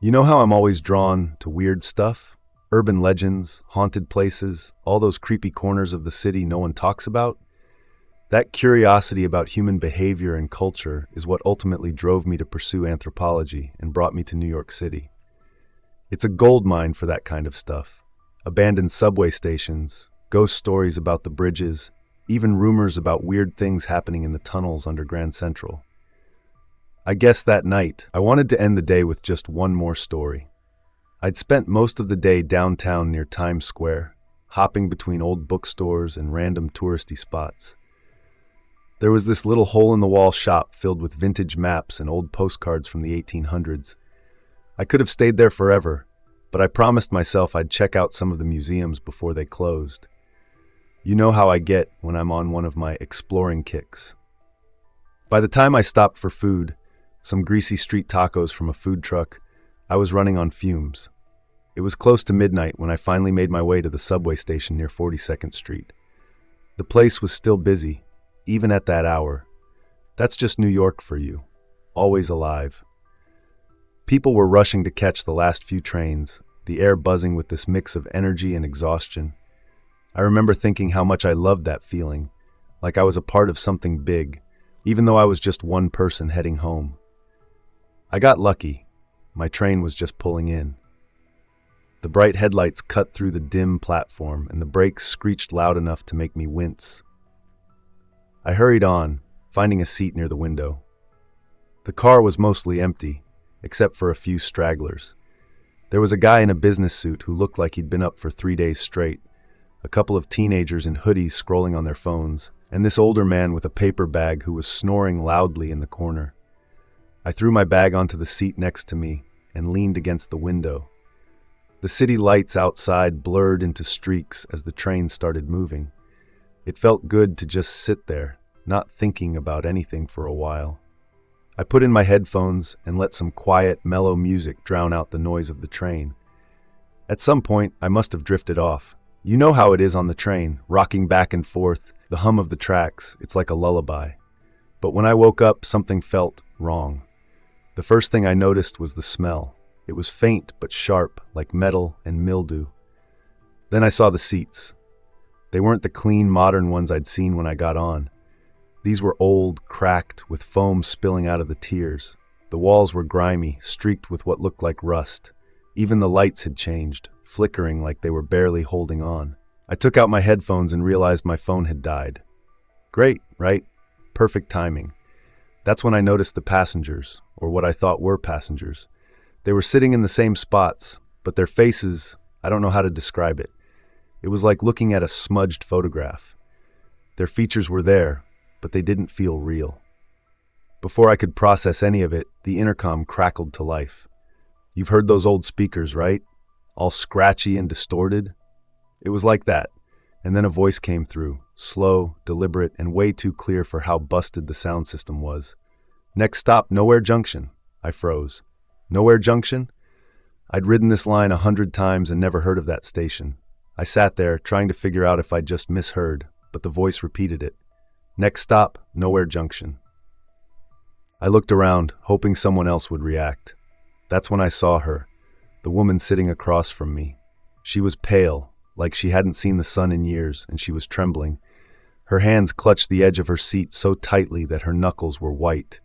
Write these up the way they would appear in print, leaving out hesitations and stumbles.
You know how I'm always drawn to weird stuff? Urban legends, haunted places, all those creepy corners of the city no one talks about? That curiosity about human behavior and culture is what ultimately drove me to pursue anthropology and brought me to New York City. It's a gold mine for that kind of stuff. Abandoned subway stations, ghost stories about the bridges, even rumors about weird things happening in the tunnels under Grand Central. I guess that night, I wanted to end the day with just one more story. I'd spent most of the day downtown near Times Square, hopping between old bookstores and random touristy spots. There was this little hole-in-the-wall shop filled with vintage maps and old postcards from the 1800s. I could have stayed there forever, but I promised myself I'd check out some of the museums before they closed. You know how I get when I'm on one of my exploring kicks. By the time I stopped for food, some greasy street tacos from a food truck, I was running on fumes. It was close to midnight when I finally made my way to the subway station near 42nd Street. The place was still busy, even at that hour. That's just New York for you, always alive. People were rushing to catch the last few trains, the air buzzing with this mix of energy and exhaustion. I remember thinking how much I loved that feeling, like I was a part of something big, even though I was just one person heading home. I got lucky. My train was just pulling in. The bright headlights cut through the dim platform, and the brakes screeched loud enough to make me wince. I hurried on, finding a seat near the window. The car was mostly empty, except for a few stragglers. There was a guy in a business suit who looked like he'd been up for 3 days straight, a couple of teenagers in hoodies scrolling on their phones, and this older man with a paper bag who was snoring loudly in the corner. I threw my bag onto the seat next to me and leaned against the window. The city lights outside blurred into streaks as the train started moving. It felt good to just sit there, not thinking about anything for a while. I put in my headphones and let some quiet, mellow music drown out the noise of the train. At some point, I must have drifted off. You know how it is on the train, rocking back and forth, the hum of the tracks, it's like a lullaby. But when I woke up, something felt wrong. The first thing I noticed was the smell. It was faint but sharp, like metal and mildew. Then I saw the seats. They weren't the clean, modern ones I'd seen when I got on. These were old, cracked, with foam spilling out of the tiers. The walls were grimy, streaked with what looked like rust. Even the lights had changed, flickering like they were barely holding on. I took out my headphones and realized my phone had died. Great, right? Perfect timing. That's when I noticed the passengers, or what I thought were passengers. They were sitting in the same spots, but their faces, I don't know how to describe it. It was like looking at a smudged photograph. Their features were there, but they didn't feel real. Before I could process any of it, the intercom crackled to life. You've heard those old speakers, right? All scratchy and distorted? It was like that, and then a voice came through, slow, deliberate, and way too clear for how busted the sound system was. Next stop, Nowhere Junction. I froze. Nowhere Junction? I'd ridden this line 100 times and never heard of that station. I sat there, trying to figure out if I'd just misheard, but the voice repeated it. Next stop, Nowhere Junction. I looked around, hoping someone else would react. That's when I saw her, the woman sitting across from me. She was pale, like she hadn't seen the sun in years, and she was trembling. Her hands clutched the edge of her seat so tightly that her knuckles were white.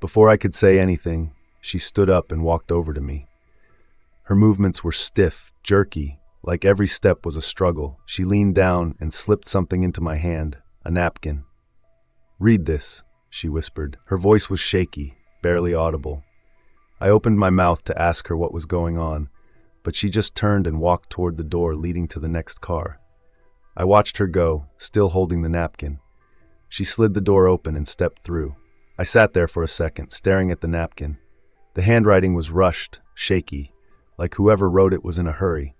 Before I could say anything, she stood up and walked over to me. Her movements were stiff, jerky, like every step was a struggle. She leaned down and slipped something into my hand, a napkin. "Read this," she whispered. Her voice was shaky, barely audible. I opened my mouth to ask her what was going on, but she just turned and walked toward the door leading to the next car. I watched her go, still holding the napkin. She slid the door open and stepped through. I sat there for a second, staring at the napkin. The handwriting was rushed, shaky, like whoever wrote it was in a hurry.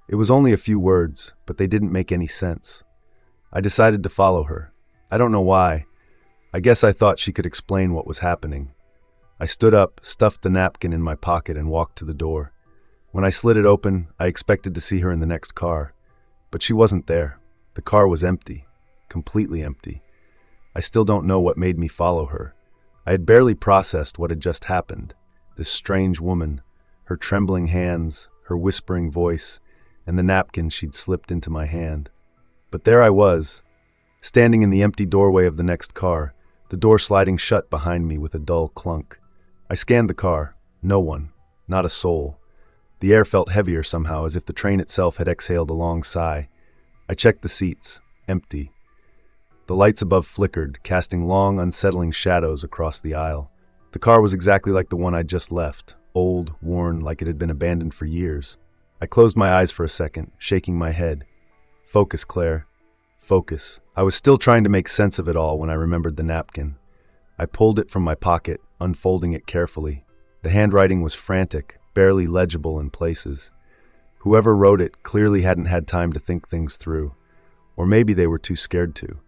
It was only a few words, but they didn't make any sense. I decided to follow her. I don't know why. I guess I thought she could explain what was happening. I stood up, stuffed the napkin in my pocket, and walked to the door. When I slid it open, I expected to see her in the next car. But she wasn't there. The car was empty. Completely empty. I still don't know what made me follow her. I had barely processed what had just happened. This strange woman, her trembling hands, her whispering voice, and the napkin she'd slipped into my hand. But there I was, standing in the empty doorway of the next car, the door sliding shut behind me with a dull clunk. I scanned the car. No one. Not a soul. The air felt heavier somehow, as if the train itself had exhaled a long sigh. I checked the seats. Empty. The lights above flickered, casting long, unsettling shadows across the aisle. The car was exactly like the one I'd just left, old, worn, like it had been abandoned for years. I closed my eyes for a second, shaking my head. Focus, Claire. Focus. I was still trying to make sense of it all when I remembered the napkin. I pulled it from my pocket, unfolding it carefully. The handwriting was frantic, barely legible in places. Whoever wrote it clearly hadn't had time to think things through. Or maybe they were too scared to.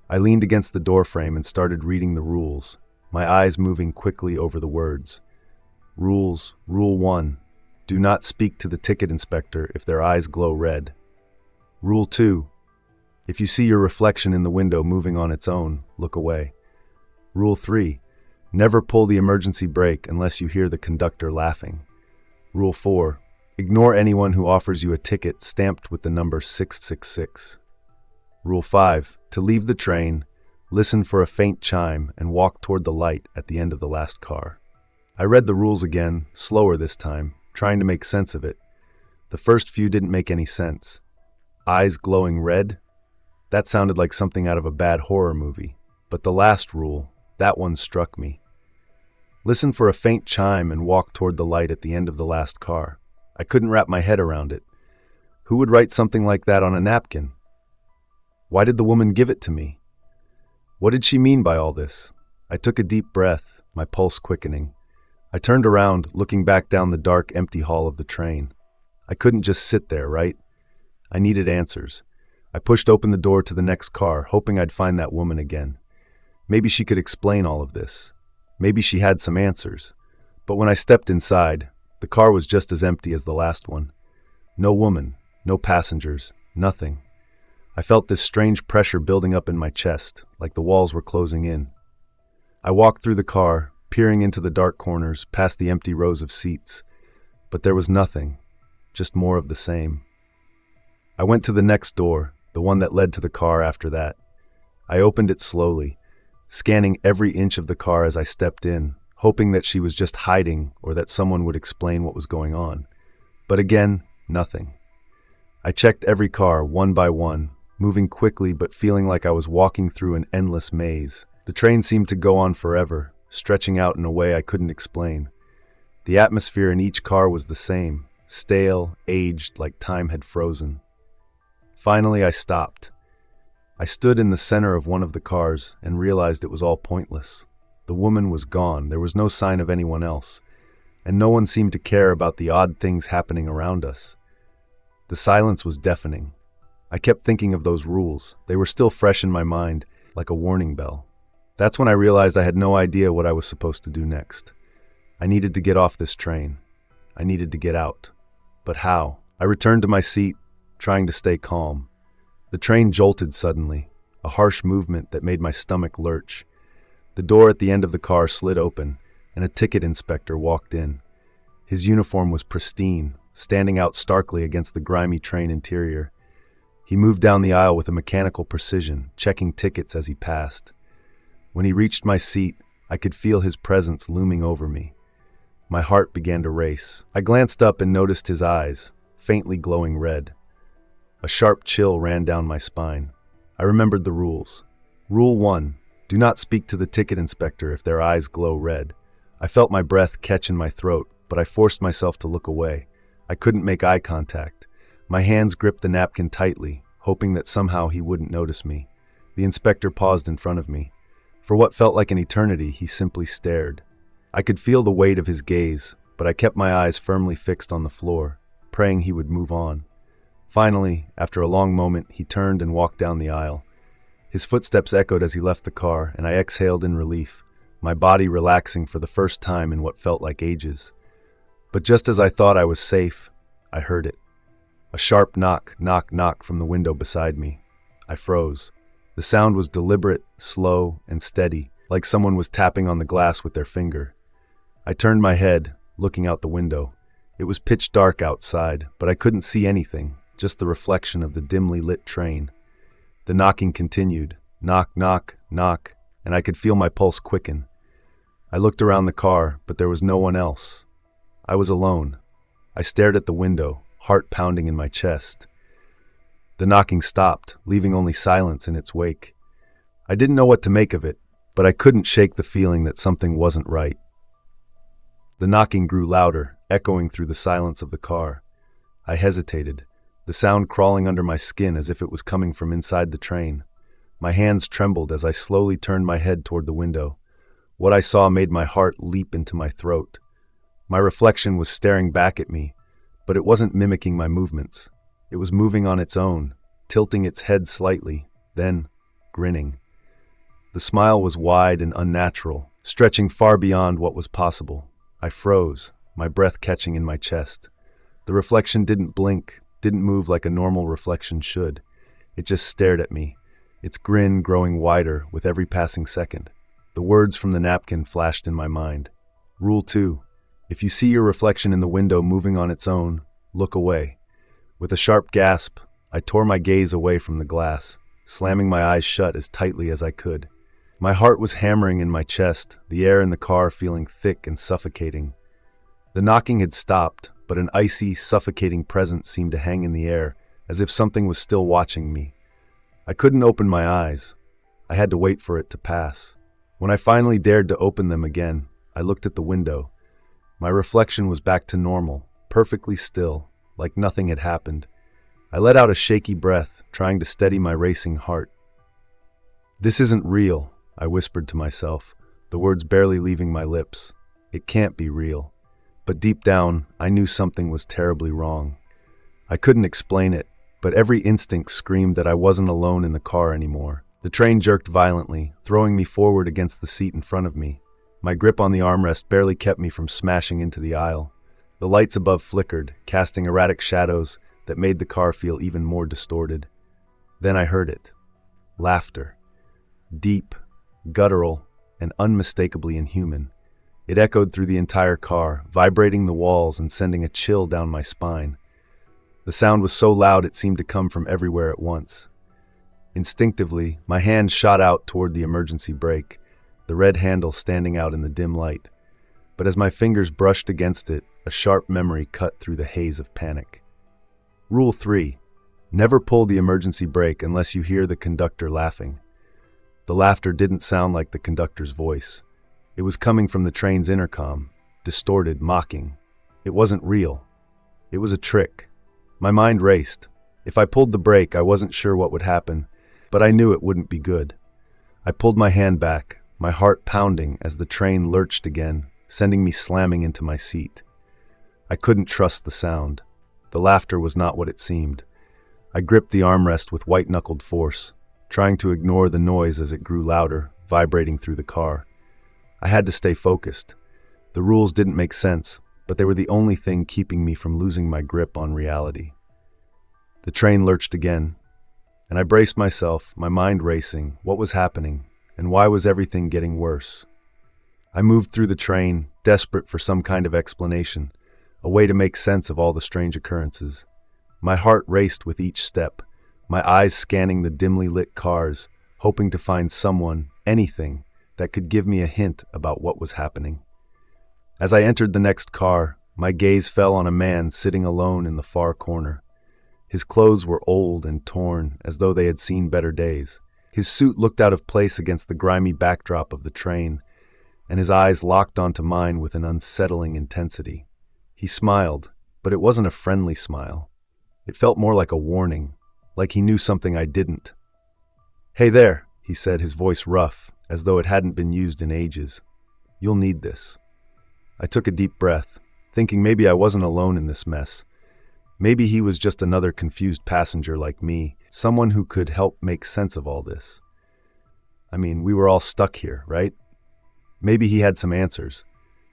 I leaned against the doorframe and started reading the rules, my eyes moving quickly over the words. Rules. Rule 1. Do not speak to the ticket inspector if their eyes glow red. Rule 2. If you see your reflection in the window moving on its own, look away. Rule 3. Never pull the emergency brake unless you hear the conductor laughing. Rule 4. Ignore anyone who offers you a ticket stamped with the number 666. Rule 5. To leave the train, listen for a faint chime and walk toward the light at the end of the last car. I read the rules again, slower this time, trying to make sense of it. The first few didn't make any sense. Eyes glowing red? That sounded like something out of a bad horror movie. But the last rule, that one struck me. Listen for a faint chime and walk toward the light at the end of the last car. I couldn't wrap my head around it. Who would write something like that on a napkin? Why did the woman give it to me? What did she mean by all this? I took a deep breath, my pulse quickening. I turned around, looking back down the dark, empty hall of the train. I couldn't just sit there, right? I needed answers. I pushed open the door to the next car, hoping I'd find that woman again. Maybe she could explain all of this. Maybe she had some answers. But when I stepped inside, the car was just as empty as the last one. No woman, no passengers, nothing. I felt this strange pressure building up in my chest, like the walls were closing in. I walked through the car, peering into the dark corners, past the empty rows of seats. But there was nothing, just more of the same. I went to the next door, the one that led to the car after that. I opened it slowly, scanning every inch of the car as I stepped in, hoping that she was just hiding or that someone would explain what was going on. But again, nothing. I checked every car, one by one, moving quickly but feeling like I was walking through an endless maze. The train seemed to go on forever, stretching out in a way I couldn't explain. The atmosphere in each car was the same, stale, aged, like time had frozen. Finally, I stopped. I stood in the center of one of the cars and realized it was all pointless. The woman was gone, there was no sign of anyone else, and no one seemed to care about the odd things happening around us. The silence was deafening. I kept thinking of those rules. They were still fresh in my mind, like a warning bell. That's when I realized I had no idea what I was supposed to do next. I needed to get off this train. I needed to get out. But how? I returned to my seat, trying to stay calm. The train jolted suddenly, a harsh movement that made my stomach lurch. The door at the end of the car slid open, and a ticket inspector walked in. His uniform was pristine, standing out starkly against the grimy train interior. He moved down the aisle with a mechanical precision, checking tickets as he passed. When he reached my seat, I could feel his presence looming over me. My heart began to race. I glanced up and noticed his eyes, faintly glowing red. A sharp chill ran down my spine. I remembered the rules. Rule 1. Do not speak to the ticket inspector if their eyes glow red. I felt my breath catch in my throat, but I forced myself to look away. I couldn't make eye contact. My hands gripped the napkin tightly, hoping that somehow he wouldn't notice me. The inspector paused in front of me. For what felt like an eternity, he simply stared. I could feel the weight of his gaze, but I kept my eyes firmly fixed on the floor, praying he would move on. Finally, after a long moment, he turned and walked down the aisle. His footsteps echoed as he left the car, and I exhaled in relief, my body relaxing for the first time in what felt like ages. But just as I thought I was safe, I heard it. A sharp knock, knock, knock from the window beside me. I froze. The sound was deliberate, slow, and steady, like someone was tapping on the glass with their finger. I turned my head, looking out the window. It was pitch dark outside, but I couldn't see anything, just the reflection of the dimly lit train. The knocking continued. Knock, knock, knock, and I could feel my pulse quicken. I looked around the car, but there was no one else. I was alone. I stared at the window, heart pounding in my chest. The knocking stopped, leaving only silence in its wake. I didn't know what to make of it, but I couldn't shake the feeling that something wasn't right. The knocking grew louder, echoing through the silence of the car. I hesitated, the sound crawling under my skin as if it was coming from inside the train. My hands trembled as I slowly turned my head toward the window. What I saw made my heart leap into my throat. My reflection was staring back at me, but it wasn't mimicking my movements. It was moving on its own, tilting its head slightly, then grinning. The smile was wide and unnatural, stretching far beyond what was possible. I froze, my breath catching in my chest. The reflection didn't blink, didn't move like a normal reflection should. It just stared at me, its grin growing wider with every passing second. The words from the napkin flashed in my mind. Rule 2. If you see your reflection in the window moving on its own, look away. With a sharp gasp, I tore my gaze away from the glass, slamming my eyes shut as tightly as I could. My heart was hammering in my chest, the air in the car feeling thick and suffocating. The knocking had stopped, but an icy, suffocating presence seemed to hang in the air, as if something was still watching me. I couldn't open my eyes. I had to wait for it to pass. When I finally dared to open them again, I looked at the window. My reflection was back to normal, perfectly still, like nothing had happened. I let out a shaky breath, trying to steady my racing heart. "This isn't real," I whispered to myself, the words barely leaving my lips. It can't be real. But deep down, I knew something was terribly wrong. I couldn't explain it, but every instinct screamed that I wasn't alone in the car anymore. The train jerked violently, throwing me forward against the seat in front of me. My grip on the armrest barely kept me from smashing into the aisle. The lights above flickered, casting erratic shadows that made the car feel even more distorted. Then I heard it. Laughter. Deep, guttural, and unmistakably inhuman. It echoed through the entire car, vibrating the walls and sending a chill down my spine. The sound was so loud it seemed to come from everywhere at once. Instinctively, my hand shot out toward the emergency brake, the red handle standing out in the dim light. But as my fingers brushed against it, a sharp memory cut through the haze of panic. Rule 3. Never pull the emergency brake unless you hear the conductor laughing. The laughter didn't sound like the conductor's voice. It was coming from the train's intercom, distorted, mocking. It wasn't real. It was a trick. My mind raced. If I pulled the brake, I wasn't sure what would happen, but I knew it wouldn't be good. I pulled my hand back, my heart pounding as the train lurched again, sending me slamming into my seat. I couldn't trust the sound. The laughter was not what it seemed. I gripped the armrest with white-knuckled force, trying to ignore the noise as it grew louder, vibrating through the car. I had to stay focused. The rules didn't make sense, but they were the only thing keeping me from losing my grip on reality. The train lurched again, and I braced myself, my mind racing. What was happening, and why was everything getting worse? I moved through the train, desperate for some kind of explanation, a way to make sense of all the strange occurrences. My heart raced with each step, my eyes scanning the dimly lit cars, hoping to find someone, anything, that could give me a hint about what was happening. As I entered the next car, my gaze fell on a man sitting alone in the far corner. His clothes were old and torn, as though they had seen better days. His suit looked out of place against the grimy backdrop of the train, and his eyes locked onto mine with an unsettling intensity. He smiled, but it wasn't a friendly smile. It felt more like a warning, like he knew something I didn't. "Hey there," he said, his voice rough, as though it hadn't been used in ages. "You'll need this." I took a deep breath, thinking maybe I wasn't alone in this mess. Maybe he was just another confused passenger like me, someone who could help make sense of all this. I mean, we were all stuck here, right? Maybe he had some answers.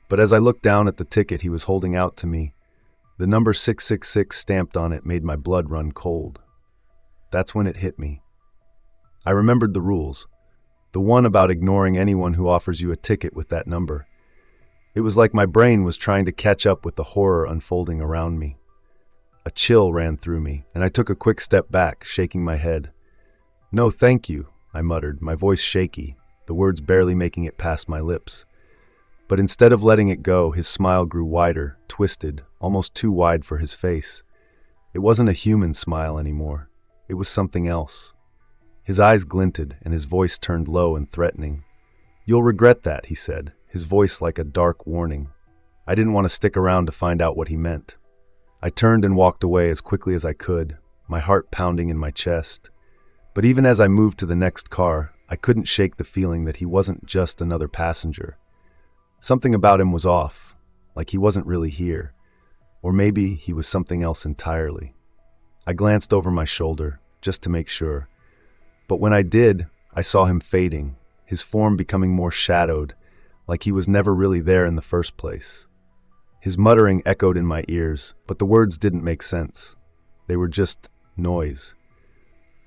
But as I looked down at the ticket he was holding out to me, the number 666 stamped on it made my blood run cold. That's when it hit me. I remembered the rules. The one about ignoring anyone who offers you a ticket with that number. It was like my brain was trying to catch up with the horror unfolding around me. A chill ran through me, and I took a quick step back, shaking my head. "No, thank you," I muttered, my voice shaky, the words barely making it past my lips. But instead of letting it go, his smile grew wider, twisted, almost too wide for his face. It wasn't a human smile anymore. It was something else. His eyes glinted, and his voice turned low and threatening. "You'll regret that," he said, his voice like a dark warning. I didn't want to stick around to find out what he meant. I turned and walked away as quickly as I could, my heart pounding in my chest. But even as I moved to the next car, I couldn't shake the feeling that he wasn't just another passenger. Something about him was off, like he wasn't really here. Or maybe he was something else entirely. I glanced over my shoulder, just to make sure. But when I did, I saw him fading, his form becoming more shadowed, like he was never really there in the first place. His muttering echoed in my ears, but the words didn't make sense. They were just noise.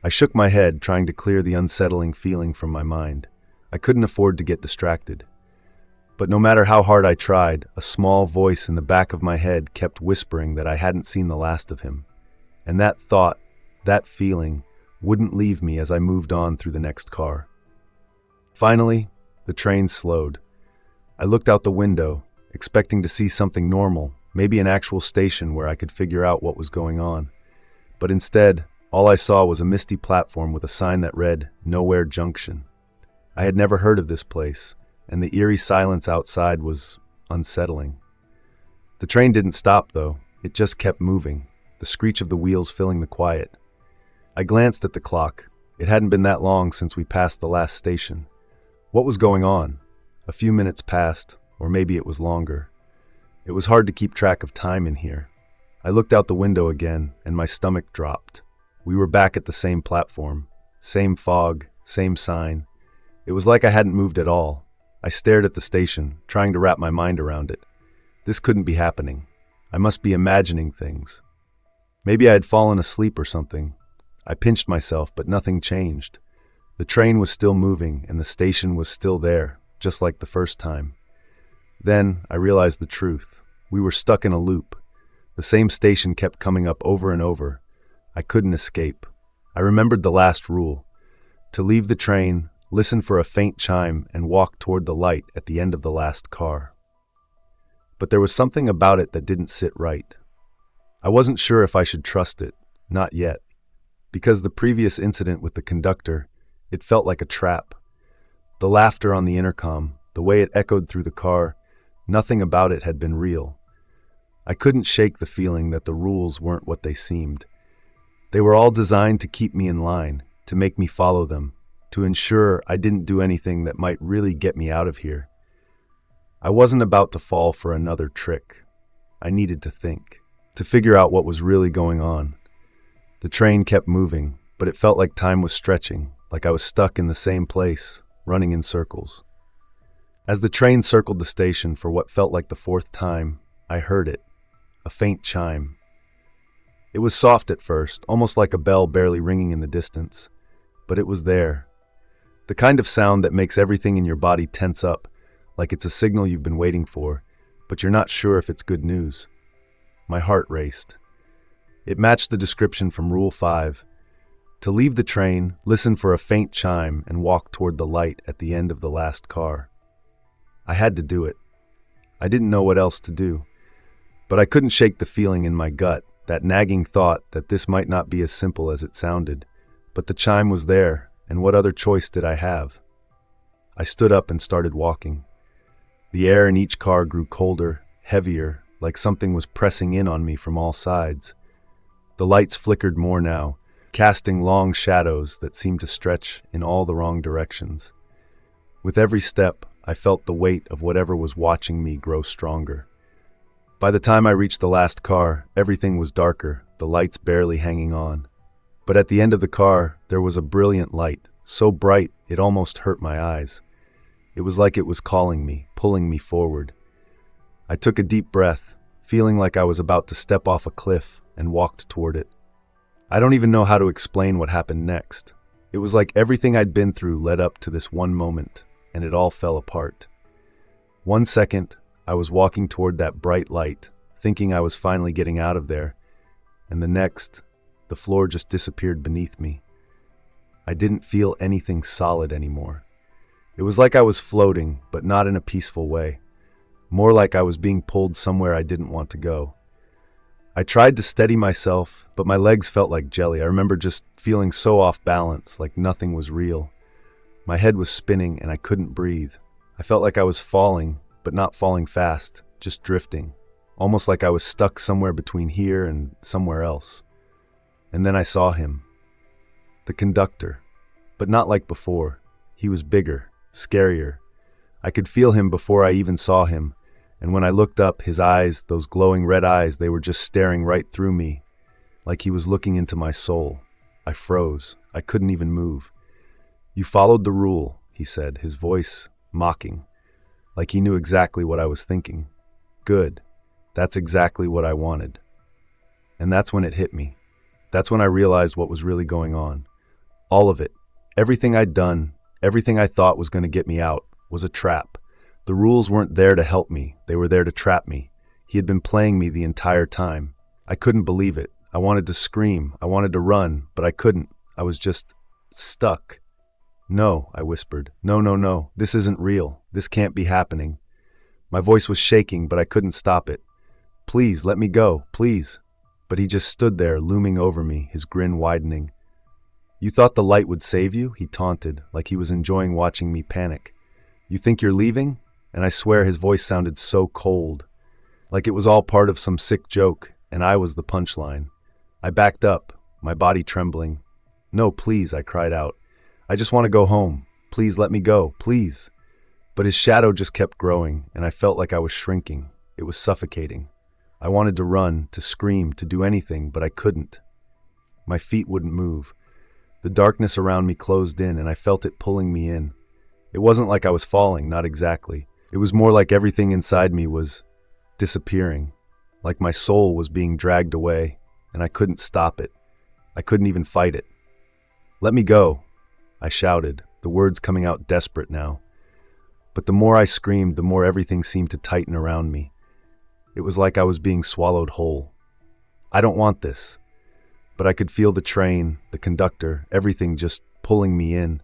I shook my head, trying to clear the unsettling feeling from my mind. I couldn't afford to get distracted. But no matter how hard I tried, a small voice in the back of my head kept whispering that I hadn't seen the last of him. And that thought, that feeling, wouldn't leave me as I moved on through the next car. Finally, the train slowed. I looked out the window, expecting to see something normal, maybe an actual station where I could figure out what was going on. But instead, all I saw was a misty platform with a sign that read, "Nowhere Junction." I had never heard of this place, and the eerie silence outside was unsettling. The train didn't stop, though. It just kept moving, the screech of the wheels filling the quiet. I glanced at the clock. It hadn't been that long since we passed the last station. What was going on? A few minutes passed, or maybe it was longer. It was hard to keep track of time in here. I looked out the window again, and my stomach dropped. We were back at the same platform. Same fog, same sign. It was like I hadn't moved at all. I stared at the station, trying to wrap my mind around it. This couldn't be happening. I must be imagining things. Maybe I had fallen asleep or something. I pinched myself, but nothing changed. The train was still moving, and the station was still there, just like the first time. Then I realized the truth. We were stuck in a loop. The same station kept coming up over and over. I couldn't escape. I remembered the last rule: to leave the train, listen for a faint chime, and walk toward the light at the end of the last car. But there was something about it that didn't sit right. I wasn't sure if I should trust it, not yet. Because the previous incident with the conductor, it felt like a trap. The laughter on the intercom, the way it echoed through the car, nothing about it had been real. I couldn't shake the feeling that the rules weren't what they seemed. They were all designed to keep me in line, to make me follow them, to ensure I didn't do anything that might really get me out of here. I wasn't about to fall for another trick. I needed to think, to figure out what was really going on. The train kept moving, but it felt like time was stretching, like I was stuck in the same place, running in circles. As the train circled the station for what felt like the fourth time, I heard it, a faint chime. It was soft at first, almost like a bell barely ringing in the distance, but it was there. The kind of sound that makes everything in your body tense up, like it's a signal you've been waiting for, but you're not sure if it's good news. My heart raced. It matched the description from Rule 5. To leave the train, listen for a faint chime, and walk toward the light at the end of the last car. I had to do it. I didn't know what else to do. But I couldn't shake the feeling in my gut, that nagging thought that this might not be as simple as it sounded. But the chime was there, and what other choice did I have? I stood up and started walking. The air in each car grew colder, heavier, like something was pressing in on me from all sides. The lights flickered more now, casting long shadows that seemed to stretch in all the wrong directions. With every step, I felt the weight of whatever was watching me grow stronger. By the time I reached the last car, everything was darker, the lights barely hanging on. But at the end of the car, there was a brilliant light, so bright it almost hurt my eyes. It was like it was calling me, pulling me forward. I took a deep breath, feeling like I was about to step off a cliff, and walked toward it. I don't even know how to explain what happened next. It was like everything I'd been through led up to this one moment, and it all fell apart. 1 second, I was walking toward that bright light, thinking I was finally getting out of there, and the next, the floor just disappeared beneath me. I didn't feel anything solid anymore. It was like I was floating, but not in a peaceful way. More like I was being pulled somewhere I didn't want to go. I tried to steady myself, but my legs felt like jelly. I remember just feeling so off balance, like nothing was real. My head was spinning and I couldn't breathe. I felt like I was falling, but not falling fast, just drifting. Almost like I was stuck somewhere between here and somewhere else. And then I saw him. The conductor. But not like before. He was bigger, scarier. I could feel him before I even saw him. And when I looked up, his eyes, those glowing red eyes, they were just staring right through me, like he was looking into my soul. I froze. I couldn't even move. "You followed the rule," he said, his voice mocking, like he knew exactly what I was thinking. Good. That's exactly what I wanted. And that's when it hit me. That's when I realized what was really going on. All of it, everything I'd done, everything I thought was going to get me out, was a trap. The rules weren't there to help me, they were there to trap me. He had been playing me the entire time. I couldn't believe it. I wanted to scream, I wanted to run, but I couldn't. I was just stuck. "No," I whispered. "No, no, no. This isn't real. This can't be happening." My voice was shaking, but I couldn't stop it. "Please, let me go, please." But he just stood there, looming over me, his grin widening. "You thought the light would save you?" he taunted, like he was enjoying watching me panic. "You think you're leaving?" And I swear his voice sounded so cold, like it was all part of some sick joke, and I was the punchline. I backed up, my body trembling. "No, please," I cried out. "I just want to go home. Please let me go, please." But his shadow just kept growing, and I felt like I was shrinking. It was suffocating. I wanted to run, to scream, to do anything, but I couldn't. My feet wouldn't move. The darkness around me closed in, and I felt it pulling me in. It wasn't like I was falling, not exactly. It was more like everything inside me was disappearing, like my soul was being dragged away, and I couldn't stop it. I couldn't even fight it. "Let me go," I shouted, the words coming out desperate now. But the more I screamed, the more everything seemed to tighten around me. It was like I was being swallowed whole. I don't want this. But I could feel the train, the conductor, everything just pulling me in,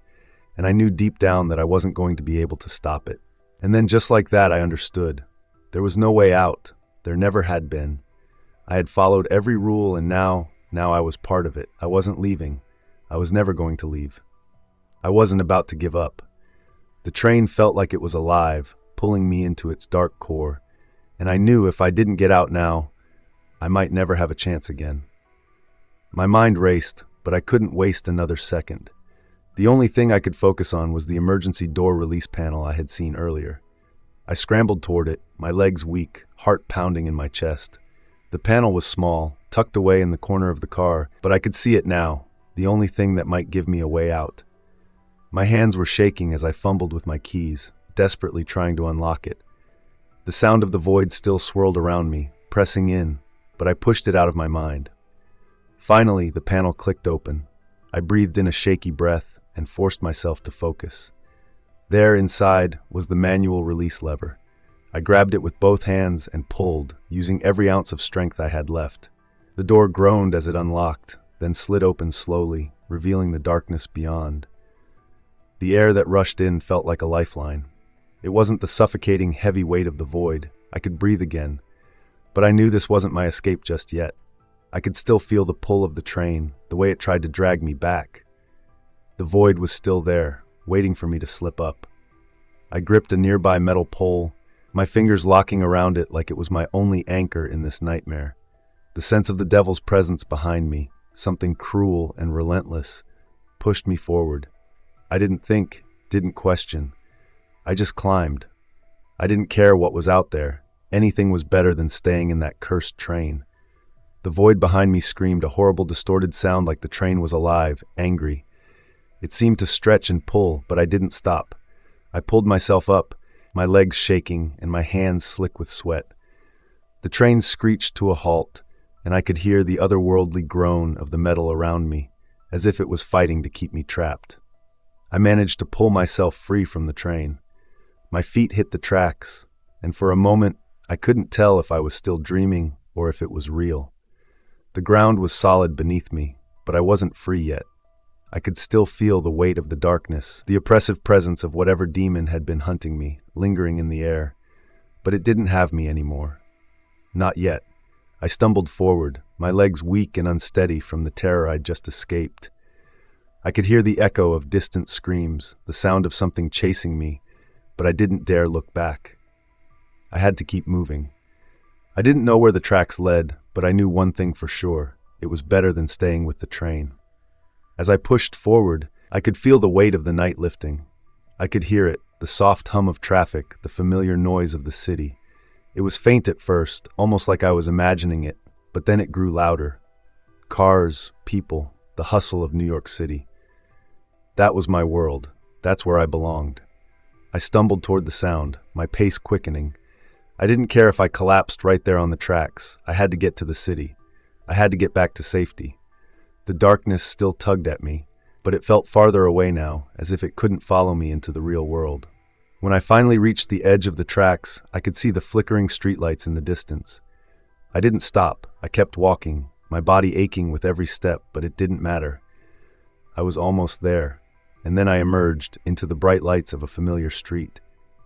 and I knew deep down that I wasn't going to be able to stop it. And then just like that, I understood. There was no way out. There never had been. I had followed every rule, and now I was part of it. I wasn't leaving. I was never going to leave. I wasn't about to give up. The train felt like it was alive, pulling me into its dark core, and I knew if I didn't get out now, I might never have a chance again. My mind raced, but I couldn't waste another second. The only thing I could focus on was the emergency door release panel I had seen earlier. I scrambled toward it, my legs weak, heart pounding in my chest. The panel was small, tucked away in the corner of the car, but I could see it now, the only thing that might give me a way out. My hands were shaking as I fumbled with my keys, desperately trying to unlock it. The sound of the void still swirled around me, pressing in, but I pushed it out of my mind. Finally, the panel clicked open. I breathed in a shaky breath and forced myself to focus. There, inside, was the manual release lever. I grabbed it with both hands and pulled, using every ounce of strength I had left. The door groaned as it unlocked, then slid open slowly, revealing the darkness beyond. The air that rushed in felt like a lifeline. It wasn't the suffocating heavy weight of the void. I could breathe again. But I knew this wasn't my escape just yet. I could still feel the pull of the train, the way it tried to drag me back. The void was still there, waiting for me to slip up. I gripped a nearby metal pole, my fingers locking around it like it was my only anchor in this nightmare. The sense of the devil's presence behind me, something cruel and relentless, pushed me forward. I didn't think, didn't question. I just climbed. I didn't care what was out there. Anything was better than staying in that cursed train. The void behind me screamed a horrible, distorted sound like the train was alive, angry. It seemed to stretch and pull, but I didn't stop. I pulled myself up, my legs shaking and my hands slick with sweat. The train screeched to a halt, and I could hear the otherworldly groan of the metal around me, as if it was fighting to keep me trapped. I managed to pull myself free from the train. My feet hit the tracks, and for a moment, I couldn't tell if I was still dreaming or if it was real. The ground was solid beneath me, but I wasn't free yet. I could still feel the weight of the darkness, the oppressive presence of whatever demon had been hunting me, lingering in the air. But it didn't have me anymore. Not yet. I stumbled forward, my legs weak and unsteady from the terror I'd just escaped. I could hear the echo of distant screams, the sound of something chasing me, but I didn't dare look back. I had to keep moving. I didn't know where the tracks led, but I knew one thing for sure. It was better than staying with the train. As I pushed forward, I could feel the weight of the night lifting. I could hear it, the soft hum of traffic, the familiar noise of the city. It was faint at first, almost like I was imagining it, but then it grew louder. Cars, people, the hustle of New York City. That was my world. That's where I belonged. I stumbled toward the sound, my pace quickening. I didn't care if I collapsed right there on the tracks. I had to get to the city. I had to get back to safety. The darkness still tugged at me, but it felt farther away now, as if it couldn't follow me into the real world. When I finally reached the edge of the tracks, I could see the flickering streetlights in the distance. I didn't stop. I kept walking, my body aching with every step, but it didn't matter. I was almost there, and then I emerged into the bright lights of a familiar street.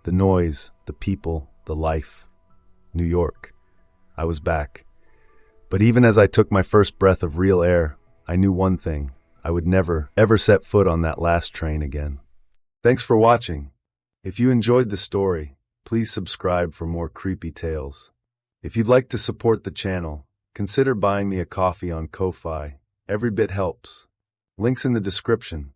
The noise, the people, the life. New York. I was back. But even as I took my first breath of real air, I knew one thing. I would never, ever set foot on that last train again. Thanks for watching. If you enjoyed the story, please subscribe for more creepy tales. If you'd like to support the channel, consider buying me a coffee on Ko-Fi. Every bit helps. Links in the description.